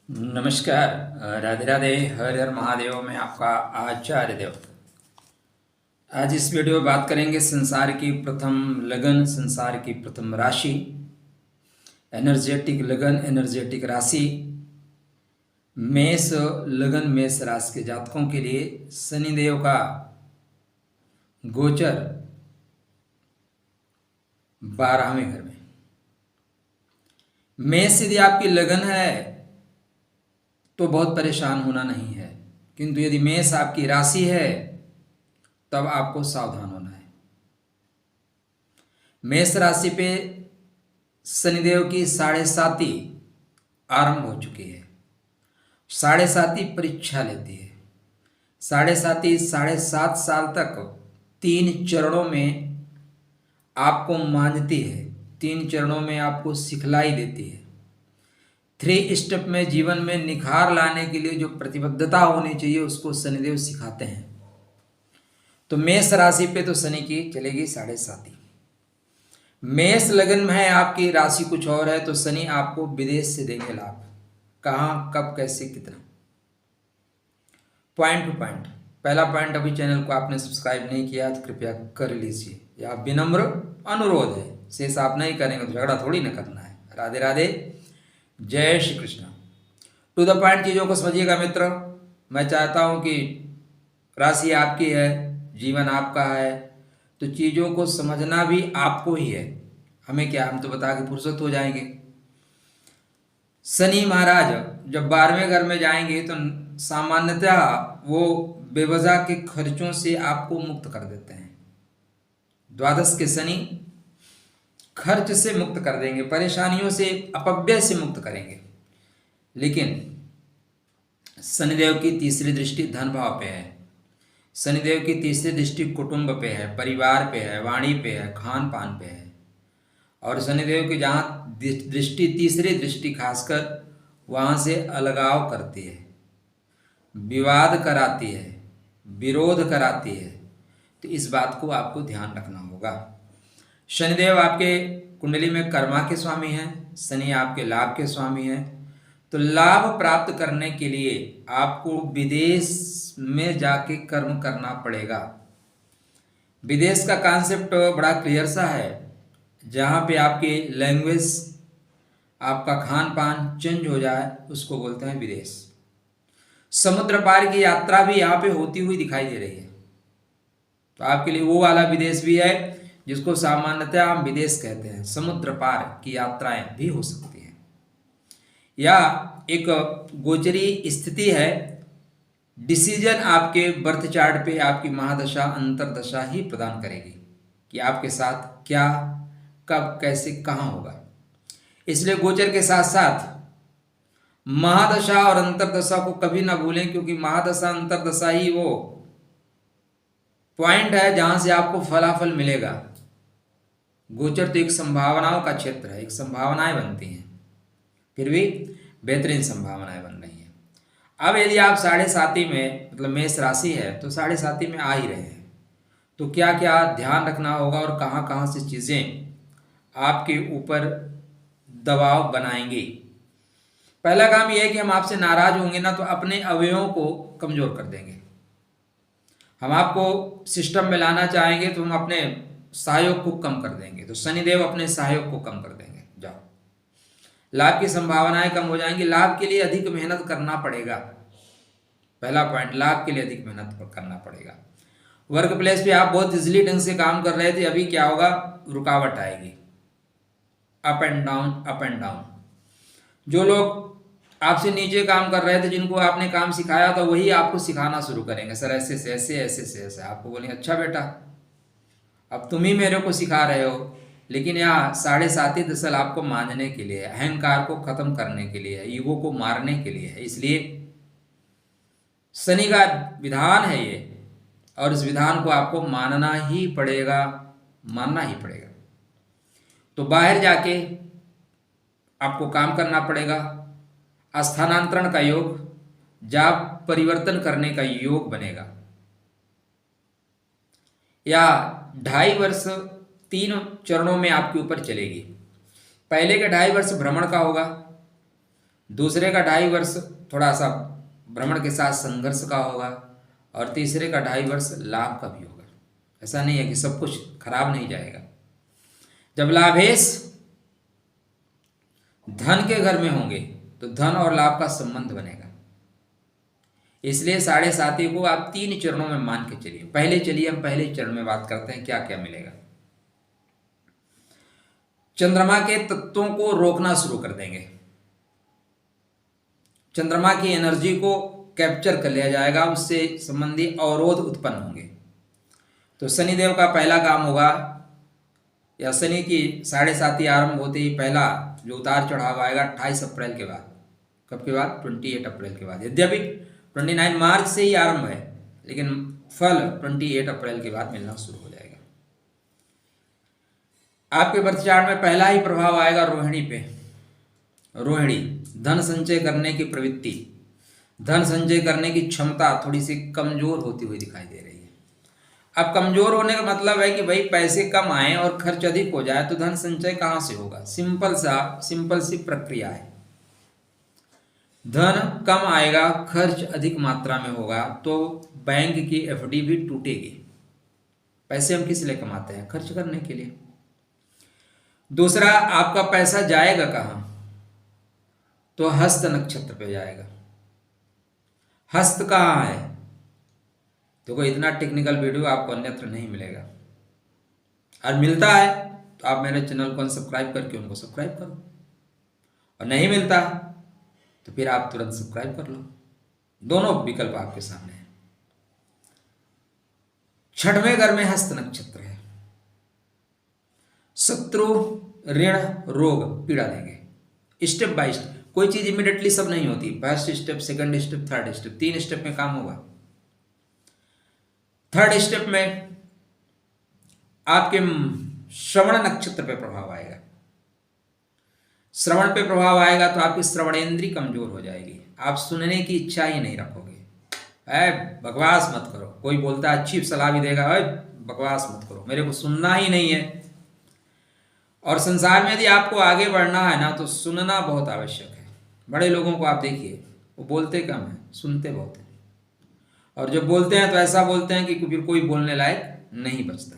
नमस्कार। राधे राधे। हर हर महादेव में आपका आचार्य देव। आज इस वीडियो में बात करेंगे संसार की प्रथम लगन, संसार की प्रथम राशि, एनर्जेटिक लगन, एनर्जेटिक राशि, मेष लगन, मेष राशि के जातकों के लिए शनिदेव का गोचर 12वें घर में। मेष यदि आपकी लगन है तो बहुत परेशान होना नहीं है, किंतु यदि मेष आपकी राशि है तब आपको सावधान होना है। मेष राशि पे शनिदेव की 7.5 आरंभ हो चुकी है। 7.5 परीक्षा लेती है। 7.5 7.5 साल तक 3 चरणों में आपको मांझती है, 3 चरणों में आपको सिखलाई देती है। 3 स्टेप में जीवन में निखार लाने के लिए जो प्रतिबद्धता होनी चाहिए उसको शनिदेव सिखाते हैं। तो मेष राशि पे तो शनि की चलेगी 7.5। मेष लगन में है, आपकी राशि कुछ और है, तो शनि आपको विदेश से देंगे लाभ। कहाँ, कब, कैसे, कितना, पॉइंट टू पॉइंट। पहला पॉइंट, अभी चैनल को आपने सब्सक्राइब नहीं किया तो कृपया कर लीजिए, यह विनम्र अनुरोध है। शेष आप नहीं करेंगे तो झगड़ा थोड़ी ना करना है। राधे राधे, जय Shri Krishna. To the point चीज़ों को समझिएगा मित्र। मैं चाहता हूं कि राशि आपकी है, जीवन आपका है, तो चीज़ों को समझना भी आपको ही है। हमें क्या, हम तो बता के फुर्सत हो जाएंगे। शनि महाराज जब 12वें घर में जाएंगे तो सामान्यतः वो बेवजह के खर्चों से आपको मुक्त कर देते हैं। द्वादश के शनि खर्च से मुक्त कर देंगे, परेशानियों से, अपव्यय से मुक्त करेंगे। लेकिन शनिदेव की तीसरी दृष्टि धन भाव पे है, शनिदेव की तीसरी दृष्टि कुटुंब पे है, परिवार पे है, वाणी पे है, खान पान पे है। और शनिदेव की जहाँ दृष्टि, तीसरी दृष्टि खासकर वहाँ से अलगाव करती है, विवाद कराती है, विरोध कराती है। तो इस बात को आपको ध्यान रखना होगा। शनिदेव आपके कुंडली में कर्मा के स्वामी हैं, शनि आपके लाभ के स्वामी हैं। तो लाभ प्राप्त करने के लिए आपको विदेश में जाके कर्म करना पड़ेगा। विदेश का कॉन्सेप्ट बड़ा क्लियर सा है, जहाँ पे आपकी लैंग्वेज, आपका खान पान चेंज हो जाए उसको बोलते हैं विदेश। समुद्र पार की यात्रा भी यहाँ पे होती हुई दिखाई दे रही है। तो आपके लिए वो वाला विदेश भी है जिसको सामान्यतः हम विदेश कहते हैं। समुद्र पार की यात्राएं भी हो सकती हैं, या एक गोचरी स्थिति है, डिसीजन आपके बर्थ चार्ट पे आपकी महादशा, अंतरदशा ही प्रदान करेगी कि आपके साथ क्या, कब, कैसे, कहाँ होगा। इसलिए गोचर के साथ साथ महादशा और अंतरदशा को कभी ना भूलें, क्योंकि महादशा अंतरदशा ही वो पॉइंट है जहां से आपको फलाफल मिलेगा। गोचर तो एक संभावनाओं का क्षेत्र है, एक संभावनाएं बनती हैं, फिर भी बेहतरीन संभावनाएं बन रही हैं। अब यदि आप 7.5 में, मतलब मेष राशि है, तो 7.5 में आ ही रहे हैं, तो क्या क्या ध्यान रखना होगा और कहाँ कहाँ से चीज़ें आपके ऊपर दबाव बनाएंगी। पहला काम यह है कि हम आपसे नाराज होंगे ना तो अपने अवयवों को कमजोर कर देंगे। हम आपको सिस्टम में लाना चाहेंगे तो हम अपने सहयोग को कम कर देंगे, तो शनिदेव अपने सहयोग को कम कर देंगे। जाओ, लाभ की संभावनाएं कम हो जाएंगी। लाभ के लिए अधिक मेहनत करना पड़ेगा। पहला पॉइंट, लाभ के लिए अधिक मेहनत करना पड़ेगा। वर्क प्लेस पे आप बहुत इजीली ढंग से काम कर रहे थे, अभी क्या होगा, रुकावट आएगी। Up and down, up and down. जो लोग आपसे नीचे काम कर रहे थे, जिनको आपने काम सिखाया था, वही आपको सिखाना शुरू करेंगे। सर ऐसे से ऐसे, ऐसे से ऐसे। आपको बोलेंगे अच्छा बेटा अब तुम ही मेरे को सिखा रहे हो। लेकिन यहाँ 7.5 दरअसल आपको मानने के लिए, अहंकार को खत्म करने के लिए, ईगो को मारने के लिए है। इसलिए शनि का विधान है ये, और इस विधान को आपको मानना ही पड़ेगा, मानना ही पड़ेगा। तो बाहर जाके आपको काम करना पड़ेगा। स्थानांतरण का योग, जॉब परिवर्तन करने का योग बनेगा। या 2.5 वर्ष 3 चरणों में आपके ऊपर चलेगी। पहले के 2.5 वर्ष भ्रमण का होगा, दूसरे का 2.5 वर्ष थोड़ा सा भ्रमण के साथ संघर्ष का होगा, और तीसरे का 2.5 वर्ष लाभ का भी होगा। ऐसा नहीं है कि सब कुछ खराब नहीं जाएगा। जब लाभेश धन के घर में होंगे तो धन और लाभ का संबंध बनेगा। इसलिए 7.5 को आप 3 चरणों में मान के चलिए। हम पहले चरण में बात करते हैं क्या क्या मिलेगा। चंद्रमा के तत्वों को रोकना शुरू कर देंगे, चंद्रमा की एनर्जी को कैप्चर कर लिया जाएगा, उससे संबंधी अवरोध उत्पन्न होंगे। तो शनिदेव का पहला काम होगा, या शनि की 7.5 आरंभ होते ही पहला जो उतार चढ़ाव आएगा 28 अप्रैल के बाद। कब के बाद? 28 अप्रैल के बाद। यद्यपि 29 मार्च से ही आरंभ है, लेकिन फल 28 अप्रैल के बाद मिलना शुरू हो जाएगा। आपके बर्थ चार्ट में पहला ही प्रभाव आएगा रोहिणी पे। रोहिणी, धन संचय करने की प्रवृत्ति, धन संचय करने की क्षमता थोड़ी सी कमजोर होती हुई दिखाई दे रही है। अब कमजोर होने का मतलब है कि भाई पैसे कम आए और खर्च अधिक हो जाए तो धन संचय कहाँ से होगा? सिंपल सी प्रक्रिया है। धन कम आएगा, खर्च अधिक मात्रा में होगा, तो बैंक की एफडी भी टूटेगी। पैसे हम किस लिए कमाते हैं? खर्च करने के लिए। दूसरा, आपका पैसा जाएगा कहाँ? तो हस्त नक्षत्र पे जाएगा। हस्त कहाँ है? देखो, इतना टेक्निकल वीडियो आपको अन्यत्र नहीं मिलेगा, और मिलता है तो आप मेरे चैनल को सब्सक्राइब करके उनको सब्सक्राइब करो, और नहीं मिलता तो फिर आप तुरंत सब्सक्राइब कर लो। दोनों विकल्प आपके सामने हैं। 6वें घर में हस्त नक्षत्र है। शत्रु, ऋण, रोग, पीड़ा देंगे। स्टेप बाय स्टेप, कोई चीज इमीडिएटली सब नहीं होती। First step, second step, third step, 3 step में काम होगा। थर्ड स्टेप में आपके श्रवण नक्षत्र पे प्रभाव आएगा। श्रवण पे प्रभाव आएगा तो आपकी श्रवणेंद्री कमजोर हो जाएगी, आप सुनने की इच्छा ही नहीं रखोगे। बकवास मत करो, कोई बोलता है अच्छी सलाह भी देगा, बकवास मत करो, मेरे को सुनना ही नहीं है। और संसार में यदि आपको आगे बढ़ना है ना, तो सुनना बहुत आवश्यक है। बड़े लोगों को आप देखिए, वो बोलते कम है, सुनते बहुत है, और जब बोलते हैं तो ऐसा बोलते हैं कि फिर कोई बोलने लायक नहीं बचता।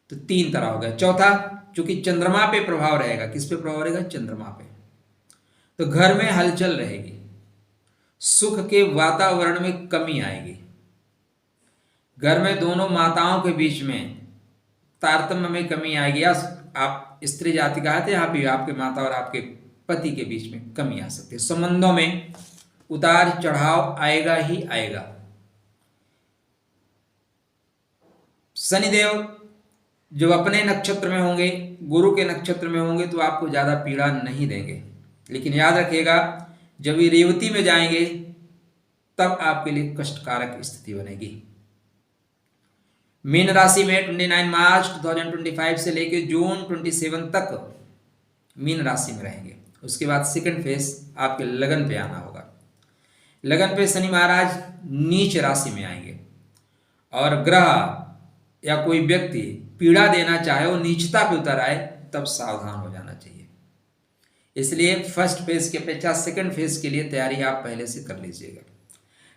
तो 3 तरह हो गया। चौथा, चूंकि चंद्रमा पे प्रभाव रहेगा। किस पे प्रभाव रहेगा? चंद्रमा पे। तो घर में हलचल रहेगी, सुख के वातावरण में कमी आएगी, घर में दोनों माताओं के बीच में तारतम्य में कमी आएगी। या आप स्त्री जाति का है, यहाँ भी आपके माता और आपके पति के बीच में कमी आ सकती है। संबंधों में उतार चढ़ाव आएगा ही आएगा। शनिदेव जब अपने नक्षत्र में होंगे, गुरु के नक्षत्र में होंगे, तो आपको ज्यादा पीड़ा नहीं देंगे। लेकिन याद रखिएगा, जब ये रेवती में जाएंगे तब आपके लिए कष्टकारक स्थिति बनेगी। मीन राशि में 29 मार्च 2025 से लेकर जून 27 तक मीन राशि में रहेंगे। उसके बाद सेकंड फेज आपके लगन पे आना होगा। लगन पे शनि महाराज नीच राशि में आएंगे, और ग्रह या कोई व्यक्ति पीड़ा देना चाहे, वो नीचता पे उतर आए, तब सावधान हो जाना चाहिए। इसलिए फर्स्ट फेज की अपेक्षा सेकंड फेज के लिए तैयारी आप पहले से कर लीजिएगा।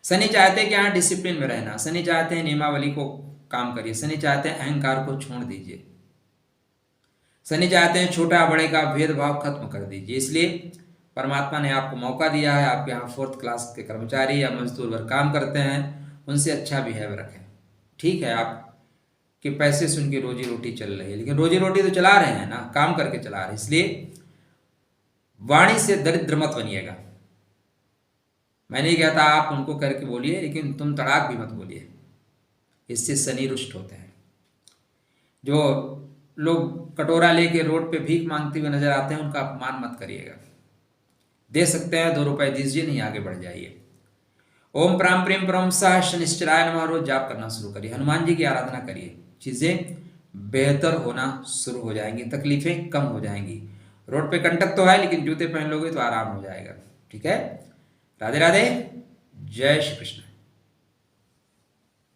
शनि चाहते हैं कि यहाँ डिसिप्लिन में रहना, शनि चाहते हैं नियमावली को काम करिए, शनि चाहते हैं अहंकार को छोड़ दीजिए, शनि चाहते हैं छोटा बड़े का भेदभाव खत्म कर दीजिए। इसलिए परमात्मा ने आपको मौका दिया है। आपके यहाँ 4th क्लास के कर्मचारी या मजदूर वर्ग काम करते हैं, उनसे अच्छा बिहेव रखें। ठीक है, आप कि पैसे से उनकी रोजी रोटी चल रही है, लेकिन रोजी रोटी तो चला रहे हैं ना, काम करके चला रहे हैं। इसलिए वाणी से दरिद्र मत बनिएगा। मैं नहीं कहता आप उनको करके बोलिए, लेकिन तुम तड़ाक भी मत बोलिए, इससे शनि रुष्ट होते हैं। जो लोग कटोरा लेके रोड पे भीख मांगते हुए नजर आते हैं, उनका अपमान मत करिएगा। दे सकते हैं 2 रुपए दीजिए, नहीं आगे बढ़ जाइए। ओम प्राम प्रेम परम सह शनिश्चराय नमः रोज जाप करना शुरू करिए, हनुमान जी की आराधना करिए, चीजें बेहतर होना शुरू हो जाएंगी, तकलीफें कम हो जाएंगी। रोड पे कंटक तो है, लेकिन जूते पहन लोगे तो आराम हो जाएगा। ठीक है, राधे राधे, जय श्री कृष्ण।